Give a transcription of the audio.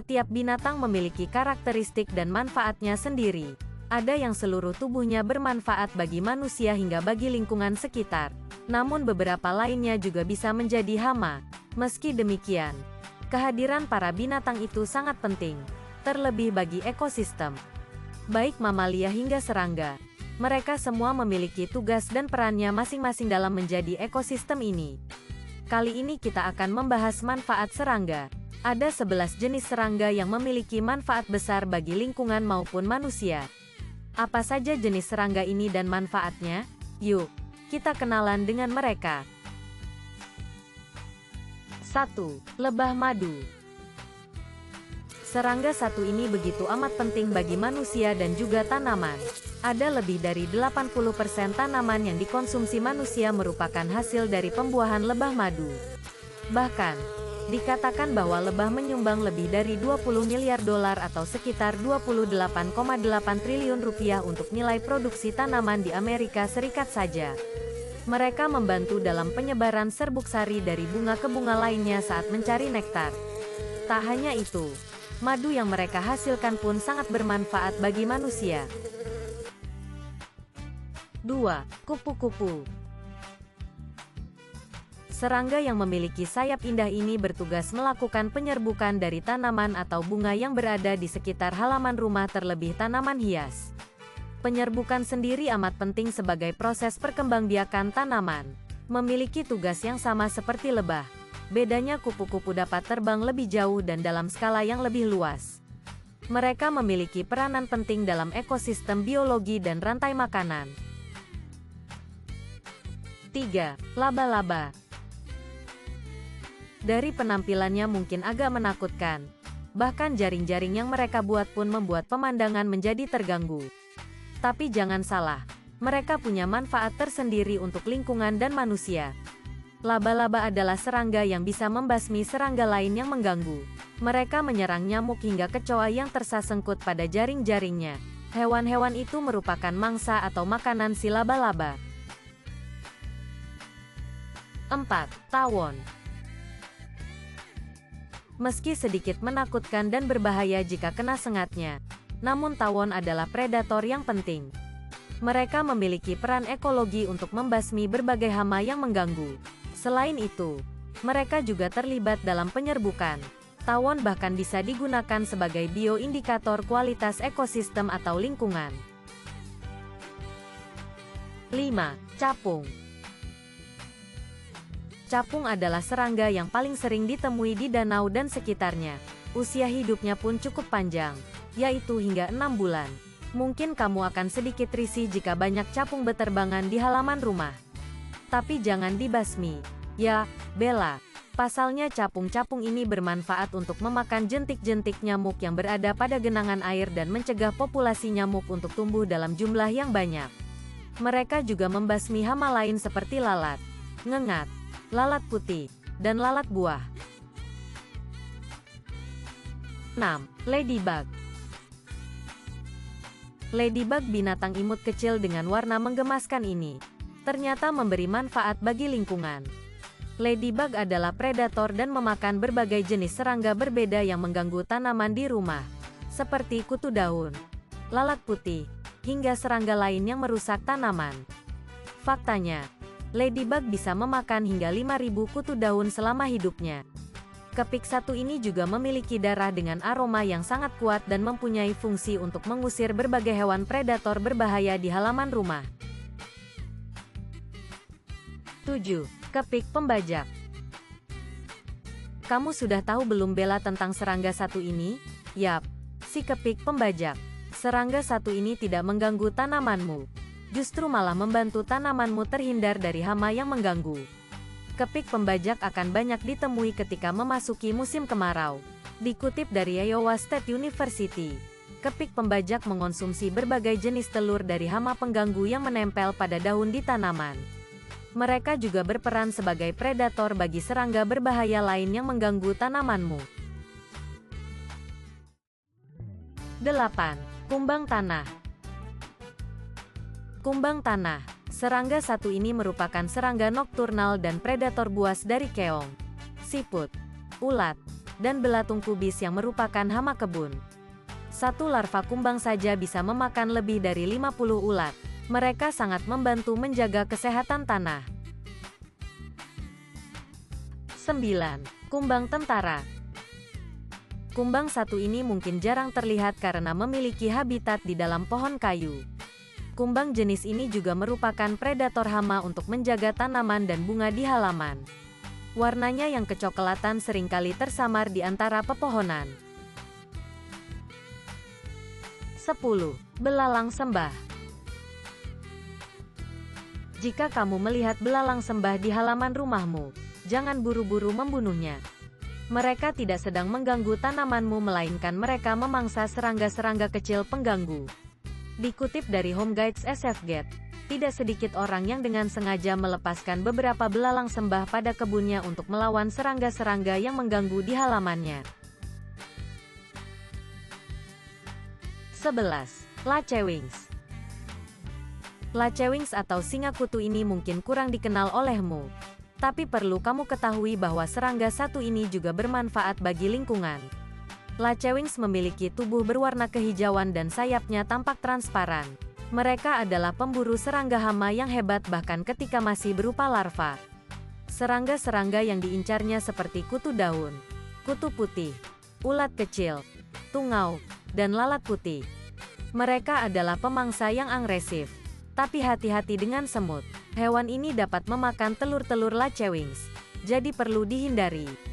Setiap binatang memiliki karakteristik dan manfaatnya sendiri. Ada yang seluruh tubuhnya bermanfaat bagi manusia hingga bagi lingkungan sekitar. Namun beberapa lainnya juga bisa menjadi hama. Meski demikian, kehadiran para binatang itu sangat penting, terlebih bagi ekosistem. Baik mamalia hingga serangga, mereka semua memiliki tugas dan perannya masing-masing dalam menjadi ekosistem ini. Kali ini kita akan membahas manfaat serangga. Ada 11 jenis serangga yang memiliki manfaat besar bagi lingkungan maupun manusia. Apa saja jenis serangga ini dan manfaatnya? Yuk, kita kenalan dengan mereka. 1. Lebah madu. Serangga satu ini begitu amat penting bagi manusia dan juga tanaman. Ada lebih dari 80% tanaman yang dikonsumsi manusia merupakan hasil dari pembuahan lebah madu. Bahkan, dikatakan bahwa lebah menyumbang lebih dari 20 miliar dolar atau sekitar 28,8 triliun rupiah untuk nilai produksi tanaman di Amerika Serikat saja. Mereka membantu dalam penyebaran serbuk sari dari bunga ke bunga lainnya saat mencari nektar. Tak hanya itu, madu yang mereka hasilkan pun sangat bermanfaat bagi manusia. 2. Kupu-kupu. Serangga yang memiliki sayap indah ini bertugas melakukan penyerbukan dari tanaman atau bunga yang berada di sekitar halaman rumah, terlebih tanaman hias. Penyerbukan sendiri amat penting sebagai proses perkembangbiakan tanaman. Memiliki tugas yang sama seperti lebah. Bedanya kupu-kupu dapat terbang lebih jauh dan dalam skala yang lebih luas. Mereka memiliki peranan penting dalam ekosistem biologi dan rantai makanan. 3. Laba-laba. Dari penampilannya mungkin agak menakutkan. Bahkan jaring-jaring yang mereka buat pun membuat pemandangan menjadi terganggu. Tapi jangan salah, mereka punya manfaat tersendiri untuk lingkungan dan manusia. Laba-laba adalah serangga yang bisa membasmi serangga lain yang mengganggu. Mereka menyerang nyamuk hingga kecoa yang tersasengkut pada jaring-jaringnya. Hewan-hewan itu merupakan mangsa atau makanan si laba-laba. 4. Tawon. Meski sedikit menakutkan dan berbahaya jika kena sengatnya, namun tawon adalah predator yang penting. Mereka memiliki peran ekologi untuk membasmi berbagai hama yang mengganggu. Selain itu, mereka juga terlibat dalam penyerbukan. Tawon bahkan bisa digunakan sebagai bioindikator kualitas ekosistem atau lingkungan. 5. Capung. Capung adalah serangga yang paling sering ditemui di danau dan sekitarnya. Usia hidupnya pun cukup panjang, yaitu hingga 6 bulan. Mungkin kamu akan sedikit risih jika banyak capung beterbangan di halaman rumah. Tapi jangan dibasmi. Ya, Bella. Pasalnya capung-capung ini bermanfaat untuk memakan jentik-jentik nyamuk yang berada pada genangan air dan mencegah populasi nyamuk untuk tumbuh dalam jumlah yang banyak. Mereka juga membasmi hama lain seperti lalat, ngengat, lalat putih, dan lalat buah. 6. Ladybug. Ladybug, binatang imut kecil dengan warna menggemaskan ini, ternyata memberi manfaat bagi lingkungan. Ladybug adalah predator dan memakan berbagai jenis serangga berbeda yang mengganggu tanaman di rumah, seperti kutu daun, lalat putih, hingga serangga lain yang merusak tanaman. Faktanya, Ladybug bisa memakan hingga 5.000 kutu daun selama hidupnya. Kepik satu ini juga memiliki darah dengan aroma yang sangat kuat dan mempunyai fungsi untuk mengusir berbagai hewan predator berbahaya di halaman rumah. 7. Kepik pembajak. Kamu sudah tahu belum Bella tentang serangga satu ini? Yap, si kepik pembajak. Serangga satu ini tidak mengganggu tanamanmu. Justru malah membantu tanamanmu terhindar dari hama yang mengganggu. Kepik pembajak akan banyak ditemui ketika memasuki musim kemarau. Dikutip dari Iowa State University, kepik pembajak mengonsumsi berbagai jenis telur dari hama pengganggu yang menempel pada daun di tanaman. Mereka juga berperan sebagai predator bagi serangga berbahaya lain yang mengganggu tanamanmu. 8. Kumbang tanah. Kumbang tanah. Serangga satu ini merupakan serangga nokturnal dan predator buas dari keong, siput, ulat, dan belatung kubis yang merupakan hama kebun. Satu larva kumbang saja bisa memakan lebih dari 50 ulat. Mereka sangat membantu menjaga kesehatan tanah. 9. Kumbang tentara. Kumbang satu ini mungkin jarang terlihat karena memiliki habitat di dalam pohon kayu. Kumbang jenis ini juga merupakan predator hama untuk menjaga tanaman dan bunga di halaman. Warnanya yang kecoklatan seringkali tersamar di antara pepohonan. 10. Belalang sembah. Jika kamu melihat belalang sembah di halaman rumahmu, jangan buru-buru membunuhnya. Mereka tidak sedang mengganggu tanamanmu melainkan mereka memangsa serangga-serangga kecil pengganggu. Dikutip dari Home Guides SFGate, tidak sedikit orang yang dengan sengaja melepaskan beberapa belalang sembah pada kebunnya untuk melawan serangga-serangga yang mengganggu di halamannya. 11. Lacewings. Lacewings atau singa kutu ini mungkin kurang dikenal olehmu. Tapi perlu kamu ketahui bahwa serangga satu ini juga bermanfaat bagi lingkungan. Lacewings memiliki tubuh berwarna kehijauan dan sayapnya tampak transparan. Mereka adalah pemburu serangga hama yang hebat bahkan ketika masih berupa larva. Serangga-serangga yang diincarnya seperti kutu daun, kutu putih, ulat kecil, tungau, dan lalat putih. Mereka adalah pemangsa yang agresif. Tapi hati-hati dengan semut. Hewan ini dapat memakan telur-telur lacewings. Jadi perlu dihindari.